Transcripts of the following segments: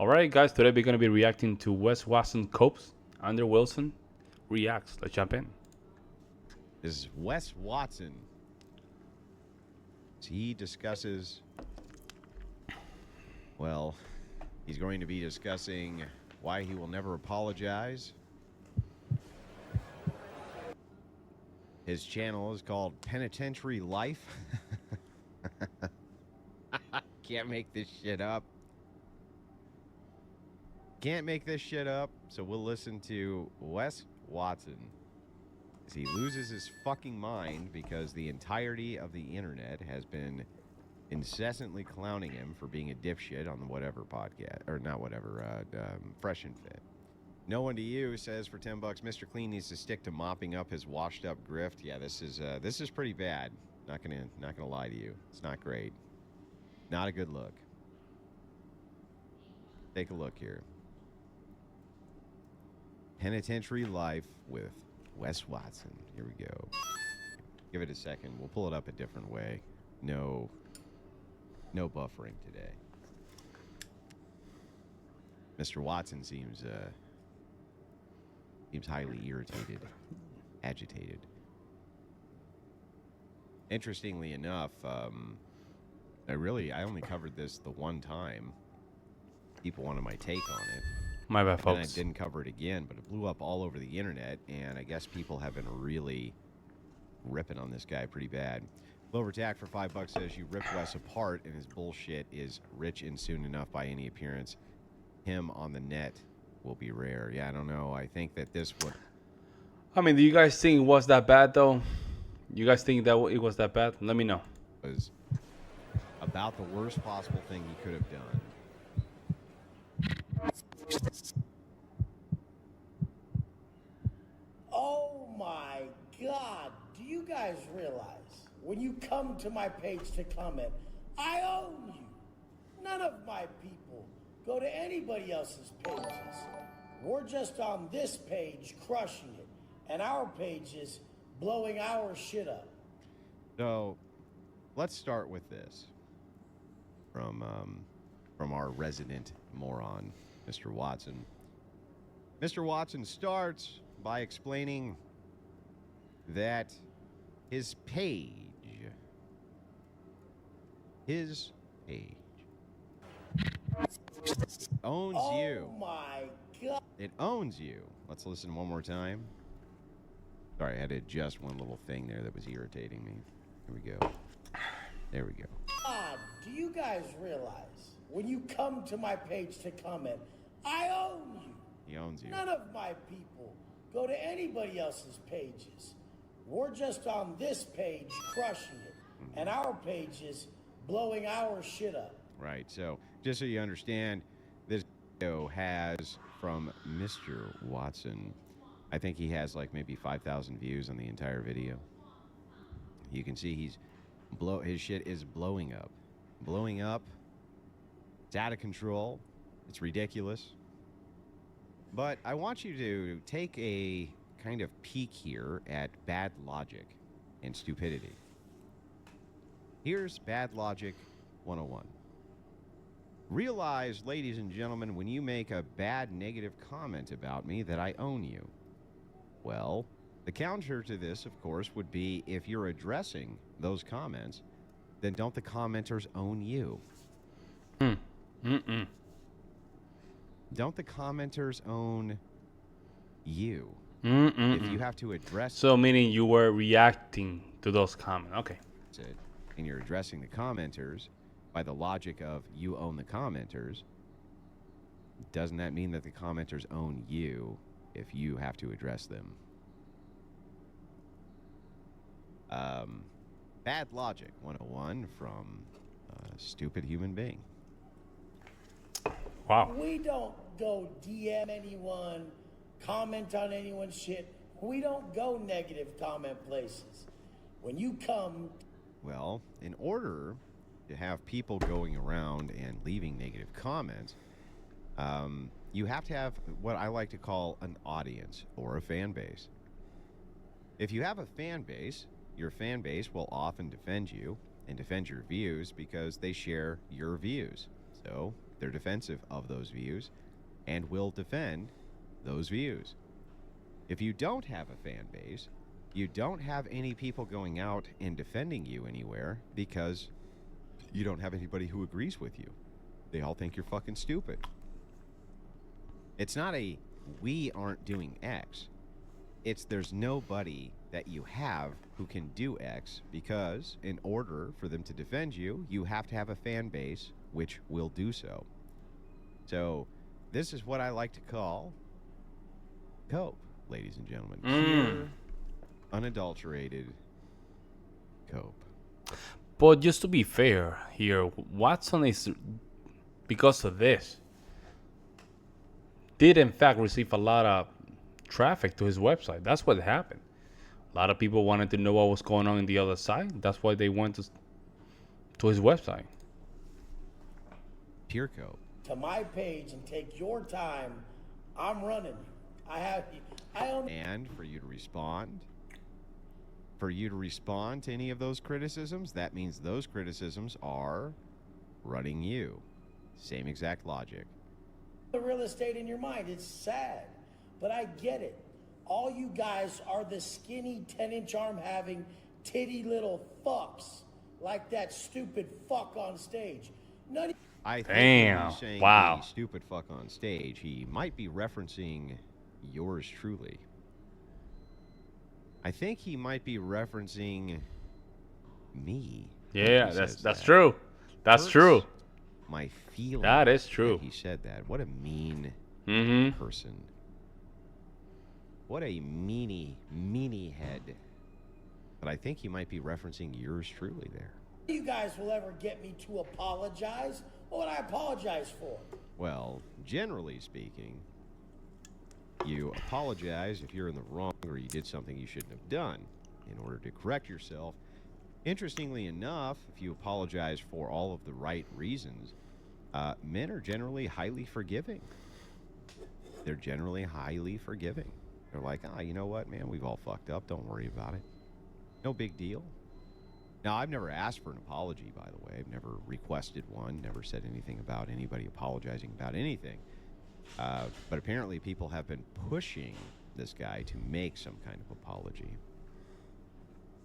Alright, guys, today we're going to be reacting to Wes Watson Copes, Under Wilson Reacts. Let's jump in. This is Wes Watson. He discusses, well, he's going to be discussing why he will never apologize. His channel is called Penitentiary Life. Can't make this shit up. Can't make this shit up. So we'll listen to Wes Watson as he loses his fucking mind because the entirety of the internet has been incessantly clowning him for being a dipshit on the whatever podcast, or not whatever, Fresh and Fit. No One to You says for $10, Mr. Clean needs to stick to mopping up his washed up grift. Yeah, this is pretty bad. Not gonna lie to you. It's not great. Not a good look. Take a look here. Penitentiary Life with Wes Watson. Here we go. Give it a second. We'll pull it up a different way. No buffering today. Mr. Watson seems highly irritated, agitated. Interestingly enough, I only covered this the one time. People wanted my take on it. My bad, And I folks. didn't cover it again, but it blew up all over the internet, and I guess people have been really ripping on this guy pretty bad. Lower Tack for $5 says you ripped Wes apart, and his bullshit is rich and soon enough by any appearance. Him on the net will be rare. Yeah, I don't know. I think that this would. I mean, do you guys think it was that bad, though? You guys think that it was that bad? Let me know. Was about the worst possible thing he could have done. Oh my God, do you guys realize when you come to my page to comment, I own you. None of my people go to anybody else's pages. We're just on this page crushing it, and our page is blowing our shit up. So, let's start with this from our resident moron, Mr. Watson. Mr. Watson starts by explaining that his page owns you. Oh my God. It owns you. Let's listen one more time. Sorry, I had to adjust one little thing there that was irritating me. Here we go. There we go. God, do you guys realize when you come to my page to comment, I own you. He owns you. None of my people go to anybody else's pages. We're just on this page crushing it, and our page is blowing our shit up. Right. So, just so you understand, this video has from Mr. Watson, I think he has like maybe 5,000 views on the entire video. You can see his shit is blowing up. Blowing up. It's out of control. It's ridiculous. But I want you to take a kind of peek here at bad logic and stupidity. Here's Bad Logic 101. Realize, ladies and gentlemen, when you make a bad negative comment about me that I own you. Well, the counter to this, of course, would be if you're addressing those comments, then don't the commenters own you? Don't the commenters own you? If you have to address So, meaning you were reacting to those comments. Okay. it, and you're addressing the commenters by the logic of you own the commenters, doesn't that mean that the commenters own you if you have to address them? Bad Logic 101 from a stupid human being. Wow. We don't go DM anyone, comment on anyone's shit. We don't go negative comment places. When you come... Well, in order to have people going around and leaving negative comments, you have to have what I like to call an audience or a fan base. If you have a fan base, your fan base will often defend you and defend your views because they share your views. So They're defensive of those views and will defend those views. If you don't have a fan base, you don't have any people going out and defending you anywhere because you don't have anybody who agrees with you. They all think you're fucking stupid. It's not a we aren't doing X. It's there's nobody that you have who can do X, because in order for them to defend you, you have to have a fan base which will do so. So this is what I like to call cope, ladies and gentlemen. Pure, unadulterated cope. But just to be fair here, Watson is, because of this, did in fact receive a lot of traffic to his website. That's what happened. A lot of people wanted to know what was going on in the other side. That's why they went to his website. Pure cope. To my page and take your time, I'm running you. I own. And for you to respond, to any of those criticisms, that means those criticisms are running you. Same exact logic. The real estate in your mind. It's sad, but I get it. All you guys are the skinny 10-inch arm having titty little fucks like that stupid fuck on stage. None of I think Damn. when he's saying Wow. the stupid fuck on stage, he might be referencing yours truly. I think he might be referencing me. when Yeah, he that's says that's that. true. That's Hurts true. My feeling. That is that true. he said that. What a mean Mm-hmm. person. What a meanie head. But I think he might be referencing yours truly there. you guys will ever get me to apologize. What would I apologize for? Well, generally speaking, you apologize if you're in the wrong or you did something you shouldn't have done in order to correct yourself. Interestingly enough, if you apologize for all of the right reasons, men are generally highly forgiving. They're generally highly forgiving. They're like, you know what, man, we've all fucked up. Don't worry about it. No big deal. Now, I've never asked for an apology, by the way. I've never requested one, never said anything about anybody apologizing about anything. But apparently people have been pushing this guy to make some kind of apology.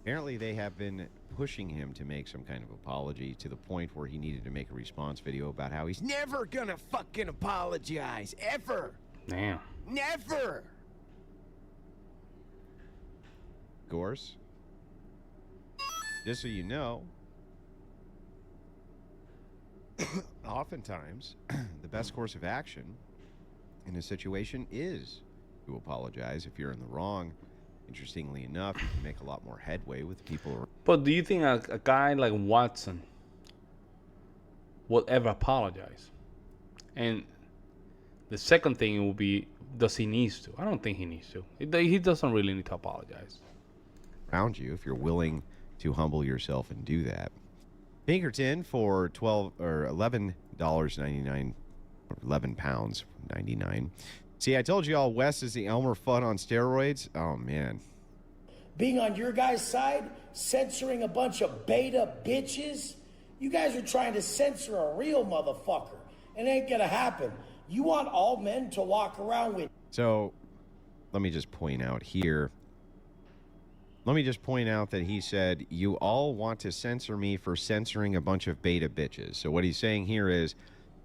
Apparently they have been pushing him to make some kind of apology to the point where he needed to make a response video about how he's never gonna fucking apologize, ever. Damn. Never. Of course, just so you know, oftentimes the best course of action in a situation is to apologize if you're in the wrong. Interestingly enough, you can make a lot more headway with people. But do you think a guy like Watson will ever apologize? And the second thing will be, does he need to? I don't think he needs to. He doesn't really need to apologize. Around you if you're willing to humble yourself and do that. Pinkerton for $11.99, or 11 pounds 99. See, I told you all Wes is the Elmer Fudd on steroids. Oh man. Being on your guys' side, censoring a bunch of beta bitches. You guys are trying to censor a real motherfucker. It ain't gonna happen. You want all men to walk around with. So, let me just point out here. Let me just point out that he said, you all want to censor me for censoring a bunch of beta bitches. So what he's saying here is,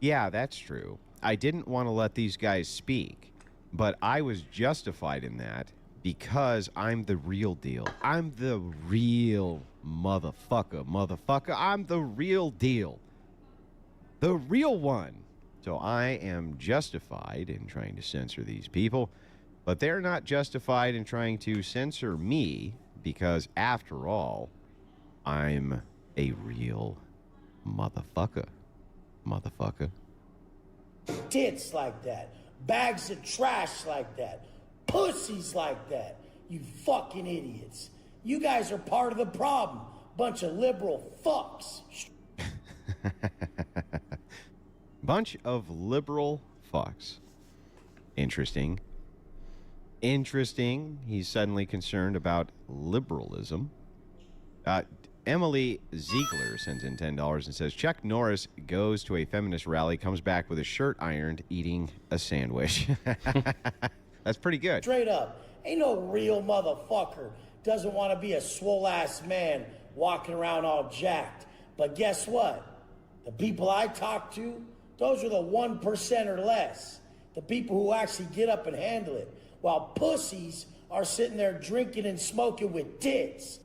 yeah, that's true. I didn't want to let these guys speak, but I was justified in that because I'm the real deal. I'm the real motherfucker. I'm the real deal. The real one. So I am justified in trying to censor these people, but they're not justified in trying to censor me because, after all, I'm a real motherfucker. Tits like that, bags of trash like that, pussies like that. You fucking idiots. You guys are part of the problem. Bunch of liberal fucks. Bunch of liberal fucks. Interesting. He's suddenly concerned about liberalism. Emily Ziegler sends in $10 and says Chuck Norris goes to a feminist rally, comes back with his shirt ironed, eating a sandwich. That's pretty good. Straight up, ain't no real motherfucker doesn't want to be a swole-ass man walking around all jacked. But guess what? The people I talk to, those are the 1% or less. The people who actually get up and handle it. While pussies are sitting there drinking and smoking with tits.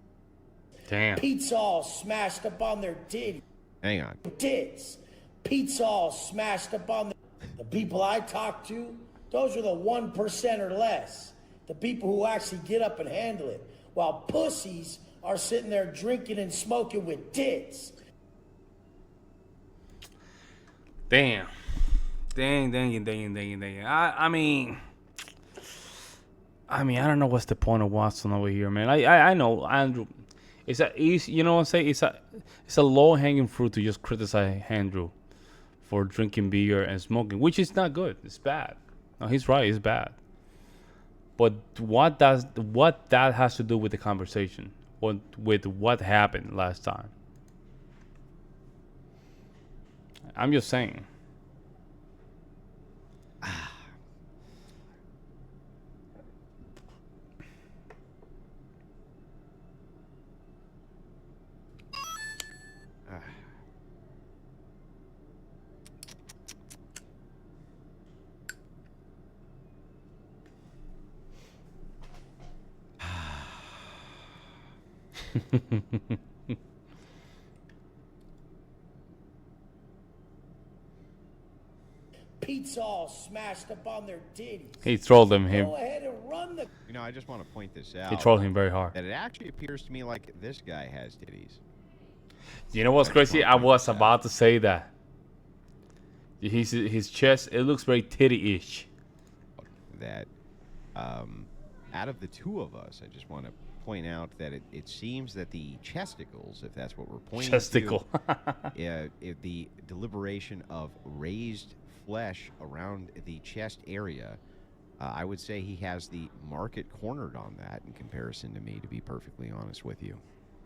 Damn. Pizza all smashed up on their titties. Hang on. Tits. Pizza all smashed up on the people I talk to, those are the 1% or less. The people who actually get up and handle it. While pussies are sitting there drinking and smoking with tits. Damn. Dang. I mean, I don't know what's the point of Watson over here, man. I know Andrew. It's a easy, you know what I'm saying? It's a low hanging fruit to just criticize Andrew for drinking beer and smoking, which is not good. It's bad. No, he's right. It's bad. But what that has to do with the conversation? With what happened last time? I'm just saying. Pizza all smashed up on their titties. He trolled him. Go ahead and run the... You know, I just want to point this out. He trolled him very hard. That it actually appears to me like this guy has titties. You know what's crazy? I was about to say that. His chest, it looks very titty-ish. That out of the two of us, I just want to point out that it seems that the chesticles, if that's what we're pointing to, the deliberation of raised flesh around the chest area, I would say he has the market cornered on that in comparison to me, to be perfectly honest with you.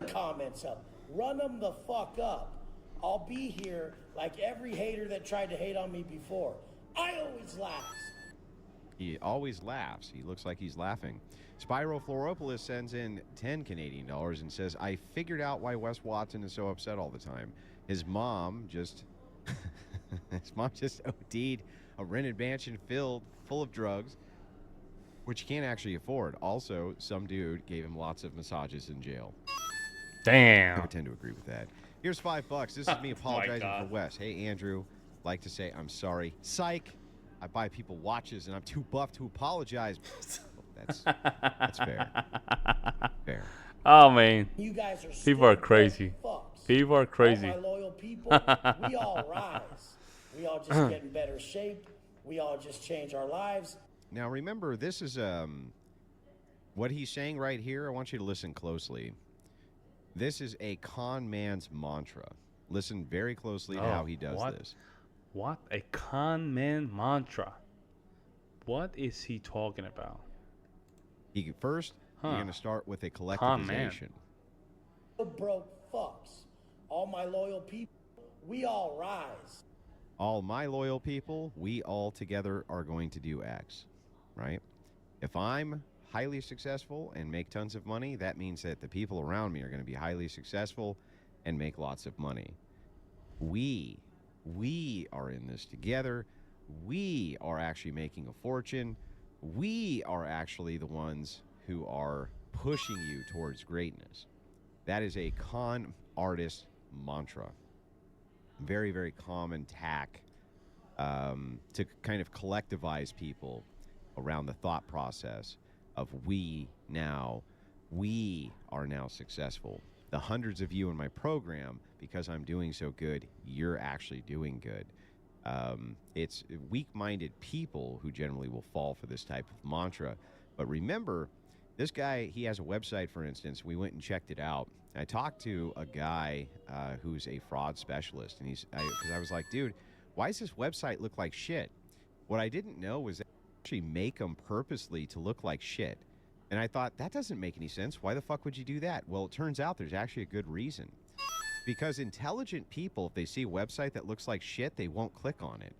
Comments up. Run them the fuck up. I'll be here like every hater that tried to hate on me before. I always laugh. He always laughs. He looks like he's laughing. Spyro Floropoulos sends in 10 Canadian dollars and says, I figured out why Wes Watson is so upset all the time. His mom just OD'd a rented mansion full of drugs, which he can't actually afford. Also, some dude gave him lots of massages in jail. Damn. I would tend to agree with that. Here's $5. This is me apologizing for Wes. Hey, Andrew, like to say I'm sorry. Psych. I buy people watches and I'm too buff to apologize. That's fair. Fair. Oh man. You guys are people are crazy. People are crazy. All my loyal people, we all rise. We all just get in better shape. We all just change our lives. Now remember, this is what he's saying right here. I want you to listen closely. This is a con man's mantra. Listen very closely to how he does this. What? A con man mantra? What is he talking about? First, you're going to start with a collectivization. Broke fucks. All my loyal people, we all rise. All my loyal people, we all together are going to do X, right? If I'm highly successful and make tons of money, that means that the people around me are going to be highly successful and make lots of money. We are in this together. We are actually making a fortune. We are actually the ones who are pushing you towards greatness. That is a con artist mantra. Very, very common tack to kind of collectivize people around the thought process of we are now successful. The hundreds of you in my program, because I'm doing so good, you're actually doing good. It's weak-minded people who generally will fall for this type of mantra. But remember, this guy, he has a website, for instance. We went and checked it out. I talked to a guy who's a fraud specialist, and because I was like, dude, why does this website look like shit? What I didn't know was that they actually make them purposely to look like shit. And I thought, that doesn't make any sense. Why the fuck would you do that? Well, it turns out there's actually a good reason. Because intelligent people, if they see a website that looks like shit, they won't click on it.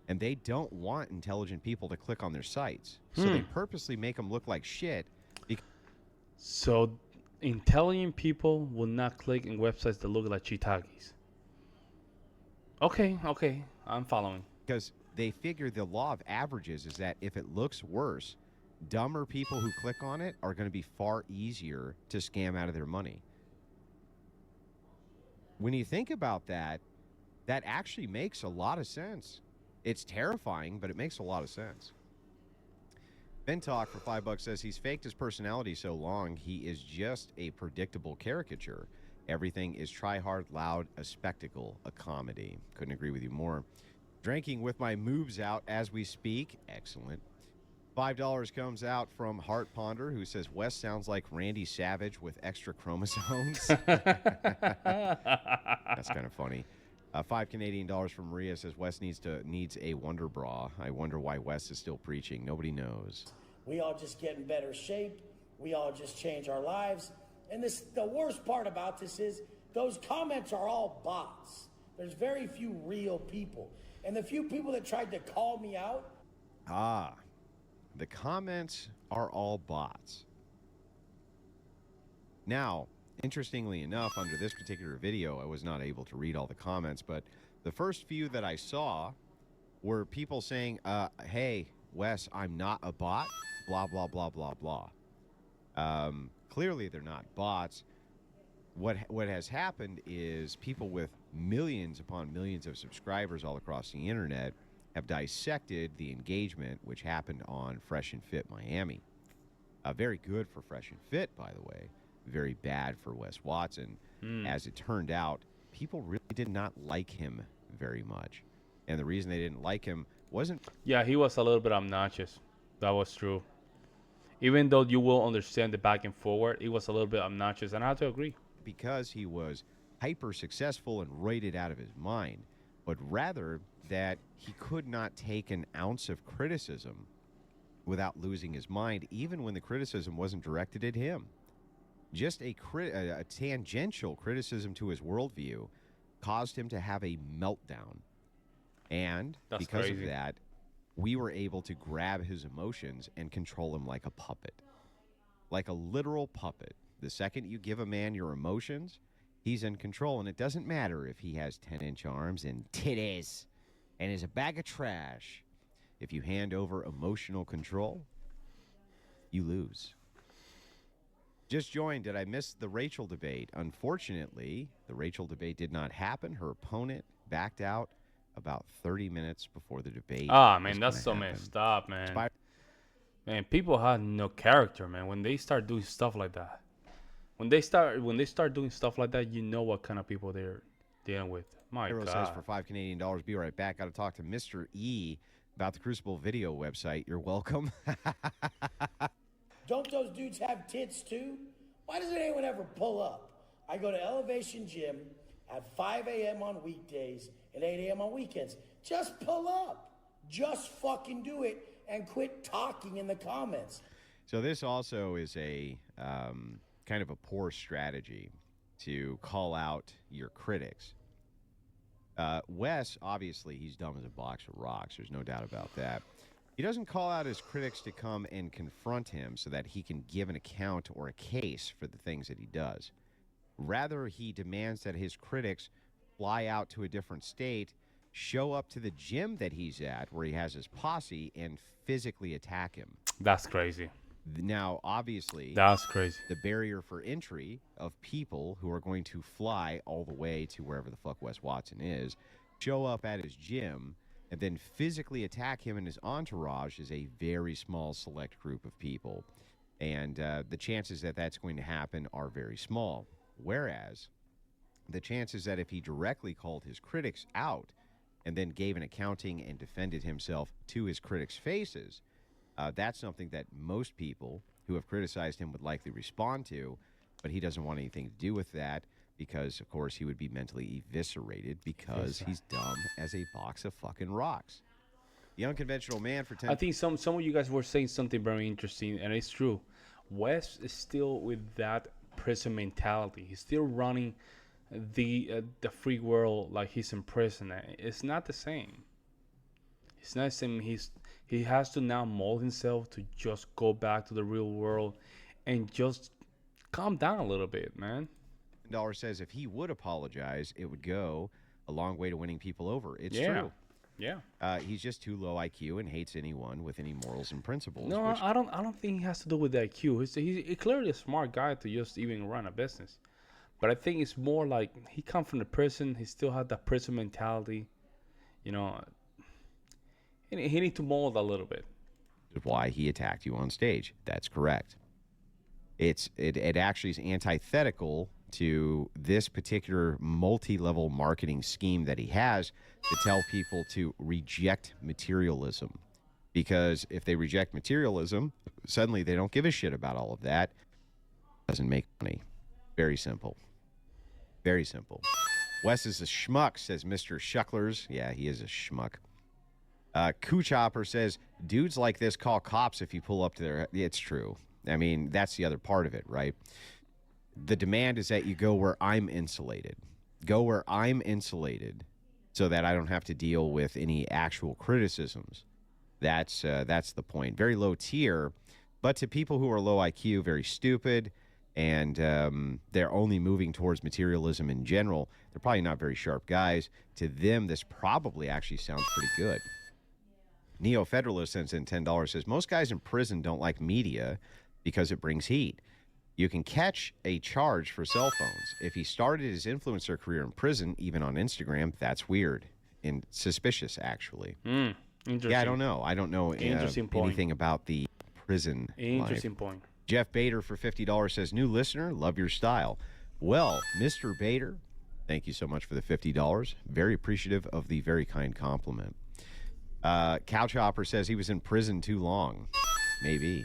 And they don't want intelligent people to click on their sites. So they purposely make them look like shit. So intelligent people will not click in websites that look like shiitakes. Okay, I'm following. Because they figure the law of averages is that if it looks worse, dumber people who click on it are going to be far easier to scam out of their money. When you think about that, that actually makes a lot of sense. It's terrifying, but it makes a lot of sense. Ben Talk for $5 says he's faked his personality so long, he is just a predictable caricature. Everything is try hard, loud, a spectacle, a comedy. Couldn't agree with you more. Drinking with my moves out as we speak. Excellent. $5 comes out from Heart Ponder, who says Wes sounds like Randy Savage with extra chromosomes. That's kind of funny. $5 from Maria says Wes needs a wonder bra. I wonder why Wes is still preaching. Nobody knows. We all just get in better shape. We all just change our lives. And the worst part about this is those comments are all bots. There's very few real people. And the few people that tried to call me out. The comments are all bots. Now, interestingly enough, under this particular video, I was not able to read all the comments, but the first few that I saw were people saying, hey, Wes, I'm not a bot, blah, blah, blah, blah, blah. Clearly, they're not bots. What has happened is people with millions upon millions of subscribers all across the internet have dissected the engagement which happened on Fresh and Fit Miami. Very good for Fresh and Fit, by the way. Very bad for Wes Watson. As it turned out, people really did not like him very much. And the reason they didn't like him wasn't... Yeah, he was a little bit obnoxious. That was true. Even though you will understand the back and forward, it was a little bit obnoxious, and I have to agree. Because he was hyper successful and rated out of his mind, but rather that he could not take an ounce of criticism without losing his mind, even when the criticism wasn't directed at him. Just a tangential criticism to his worldview caused him to have a meltdown. And because of that, we were able to grab his emotions and control him like a puppet. Like a literal puppet. The second you give a man your emotions, he's in control. And it doesn't matter if he has 10-inch arms and titties and is a bag of trash. If you hand over emotional control, you lose. Just joined. Did I miss the Rachel debate? Unfortunately, the Rachel debate did not happen. Her opponent backed out about 30 minutes before the debate. Man, that's so messed up, man. Man, people have no character, man. When they start doing stuff like that, when they start doing stuff like that, you know what kind of people they're dealing with. My Hero God. says for $5 Canadian. Be right back. Got to talk to Mr. E about the Crucible video website. You're welcome. Don't those dudes have tits too? Why doesn't anyone ever pull up? I go to Elevation Gym at 5 a.m. on weekdays and 8 a.m. on weekends. Just pull up. Just fucking do it and quit talking in the comments. So this also is a kind of a poor strategy to call out your critics. Wes, obviously, he's dumb as a box of rocks. There's no doubt about that. He doesn't call out his critics to come and confront him so that he can give an account or a case for the things that he does. Rather, he demands that his critics fly out to a different state, show up to the gym that he's at, where he has his posse, and physically attack him. That's crazy. Now, obviously, that's crazy. The barrier for entry of people who are going to fly all the way to wherever the fuck Wes Watson is, show up at his gym, and then physically attack him and his entourage is a very small select group of people. And the chances that that's going to happen are very small. Whereas the chances that if he directly called his critics out and then gave an accounting and defended himself to his critics' faces, that's something that most people who have criticized him would likely respond to, but he doesn't want anything to do with that because, of course, he would be mentally eviscerated because he's dumb as a box of fucking rocks. The Unconventional Man for 10... I think some of you guys were saying something very interesting, and it's true. Wes is still with that prison mentality. He's still running the free world like he's in prison. It's not the same. It's not the same. He has to now mold himself to just go back to the real world and just calm down a little bit, man. Dollar says if he would apologize, it would go a long way to winning people over. It's Yeah. true. Yeah. He's just too low IQ and hates anyone with any morals and principles. No, which, I don't think it has to do with the IQ. He's clearly a smart guy to just even run a business. But I think it's more like he come from the prison. He still had that prison mentality. You know, he need to mold a little bit. is why he attacked you on stage. That's correct. It actually is antithetical to this particular multi-level marketing scheme that he has to tell people to reject materialism. Because if they reject materialism, suddenly they don't give a shit about all of that. Doesn't make money. Very simple. Very simple. Wes is a schmuck, says Mr. Shucklers. Yeah, he is a schmuck. Cooch Hopper says, dudes like this call cops if you pull up to their... It's true. I mean, that's the other part of it, right? The demand is that you go where I'm insulated. Go where I'm insulated so that I don't have to deal with any actual criticisms. That's the point. Very low tier, but to people who are low IQ, very stupid, and they're only moving towards materialism in general. They're probably not very sharp guys. To them, this probably actually sounds pretty good. Neo-Federalist sends in $10, says, most guys in prison don't like media because it brings heat. You can catch a charge for cell phones. If he started his influencer career in prison, even on Instagram, that's weird and suspicious, actually. Interesting. Yeah, I don't know. I don't know Interesting point. anything about the prison Interesting life. point. Jeff Bader for $50 says, new listener, love your style. Well, Mr. Bader, thank you so much for the $50. Very appreciative of the very kind compliment. Couch Hopper says he was in prison too long. Maybe.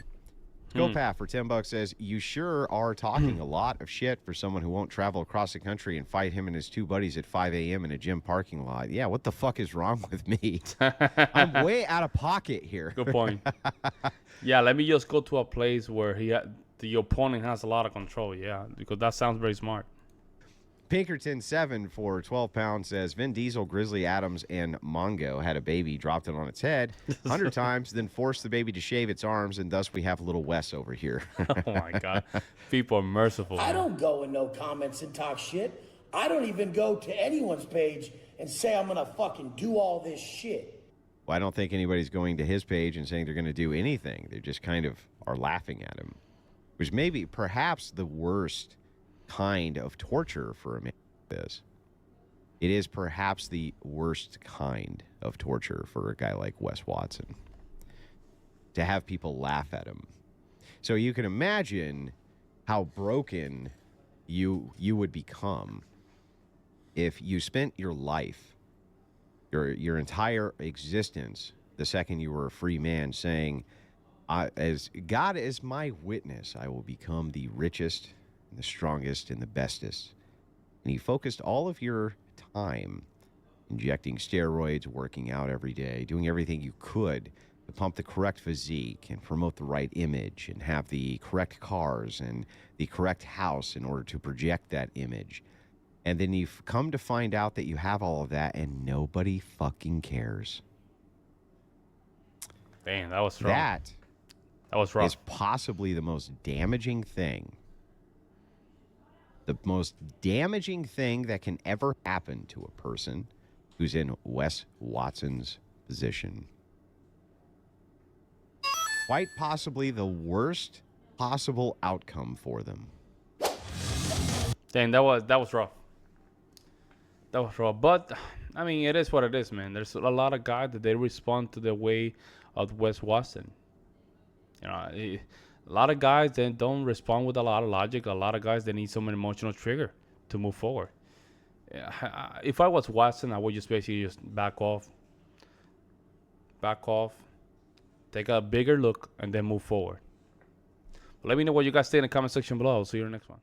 Scopath for $10 says, you sure are talking a lot of shit for someone who won't travel across the country and fight him and his two buddies at 5 a.m. in a gym parking lot. Yeah, what the fuck is wrong with me? I'm way out of pocket here. Good point. Yeah, let me just go to a place where the opponent has a lot of control. Yeah, because that sounds very smart. Pinkerton7 for 12 pounds says, Vin Diesel, Grizzly Adams, and Mongo had a baby, dropped it on its head 100 times, then forced the baby to shave its arms, and thus we have little Wes over here. Oh, my God. People are merciful. I don't go in no comments and talk shit. I don't even go to anyone's page and say I'm gonna fucking do all this shit. Well, I don't think anybody's going to his page and saying they're going to do anything. They just kind of are laughing at him, which may be perhaps the worst kind of torture for a man like this. It is perhaps the worst kind of torture for a guy like Wes Watson, to have people laugh at him. So you can imagine how broken you would become if you spent your life, your entire existence, the second you were a free man, saying, as God is my witness, I will become the richest and the strongest and the bestest. And you focused all of your time injecting steroids, working out every day, doing everything you could to pump the correct physique and promote the right image and have the correct cars and the correct house in order to project that image. And then you've come to find out that you have all of that and nobody fucking cares. Damn, that was strong. That was rough. is possibly the most damaging thing. The most damaging thing that can ever happen to a person who's in Wes Watson's position. Quite possibly the worst possible outcome for them. Damn, that was rough. That was rough. But, I mean, it is what it is, man. There's a lot of guys that they respond to the way of Wes Watson. You know, a lot of guys that don't respond with a lot of logic. A lot of guys that need some emotional trigger to move forward. If I was Watson, I would just basically just back off, take a bigger look, and then move forward. But let me know what you guys think in the comment section below. I'll see you in the next one.